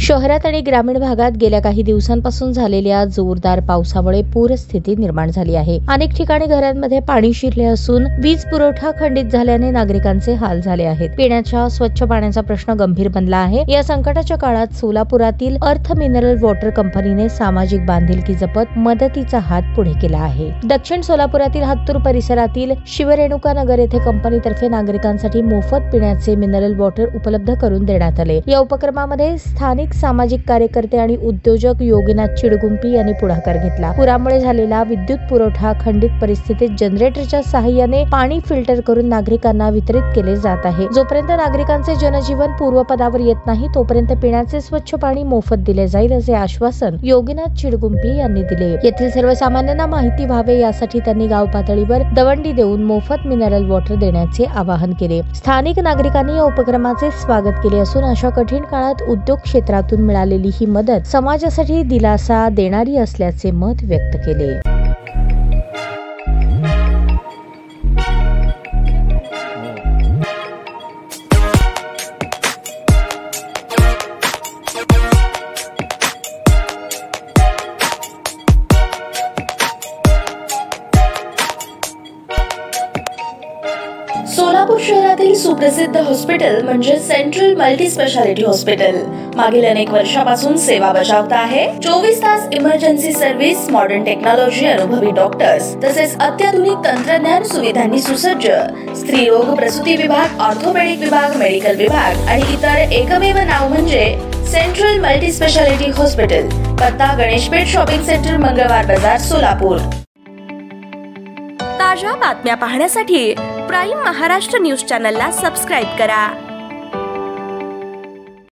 शहरात आणि ग्रामीण भागात गेल्या काही दिवसांपासून झालेल्या जोरदार पावसामुळे पूरस्थिती निर्माण झाली आहे। अनेक ठिकाणी घरांमध्ये पाणी शिरले असून वीज पुरवठा खंडित झाल्याने नागरिकांचे हाल झाले आहेत। पिण्याच्या स्वच्छ पाण्याचा प्रश्न गंभीर बनला आहे। या संकटाच्या काळात सोलापुरातील अर्थ मिनरल वॉटर कंपनीने सामाजिक बांधिलकी जपत मदतीचा हात पुढे केला आहे। दक्षिण सोलापुरातील हत्तूर परिसरातील शिवरेणुका नगर येथे कंपनीतर्फे नागरिकांसाठी मोफत पिण्याचे मिनरल वॉटर उपलब्ध करून देण्यात आले। या उपक्रमामध्ये स्थानिक सामाजिक कार्यकर्ते आणि उद्योजक योगीनाथ चिडगुंपी यांनी पुढाकार घेतला। पुरामुळे झालेला विद्युत पुरवठा खंडित परिस्थितीत जनरेटरच्या सहाय्याने पाणी फिल्टर करून नागरिकांना वितरित केले जात आहे। जोपर्यंत नागरिकांचे जनजीवन पूर्वपदावर येत नाही तोपर्यंत पिण्याचे स्वच्छ पाणी मोफत दिले जाईल असे आश्वासन योगीनाथ चिडगुंपी यांनी दिले। येथील सर्वसामान्यांना माहिती व्हावे यासाठी त्यांनी गाव पातळीवर दवंडी देऊन मोफत मिनरल वॉटर देण्याचे आवाहन केले। स्थानिक नागरिकांनी या उपक्रमाचे स्वागत केले असून अशा कठीण काळात उद्योग क्षेत्रातून मिळालेली ही मदत समाजासाठी दिलासा देणारी असल्याचे मत व्यक्त केले। सोलापूर शहरातील सुप्रसिद्ध हॉस्पिटल म्हणजे सेंट्रल मल्टी स्पेशालिटी हॉस्पिटल मागील अनेक वर्षापासून सेवा बजावत आहे। 24 तास इमर्जन्सी सर्व्हिस, मॉडर्न टेक्नॉलॉजी, अनुभवी डॉक्टर्स तसेच अत्याधुनिक तंत्रज्ञान सुविधांनी सुसज्ज स्त्रीरोग प्रसूती विभाग, ऑर्थोपेडिक विभाग, मेडिकल विभाग आणि इतर एकमेव नाव म्हणजे सेंट्रल मल्टी स्पेशालिटी हॉस्पिटल। पत्ता गणेशपेठ शॉपिंग सेंटर, मंगळवार बाजार, सोलापूर। ताज्या बातम्या पाहण्यासाठी प्राईम महाराष्ट्र न्यूज चॅनलला सबस्क्राईब करा।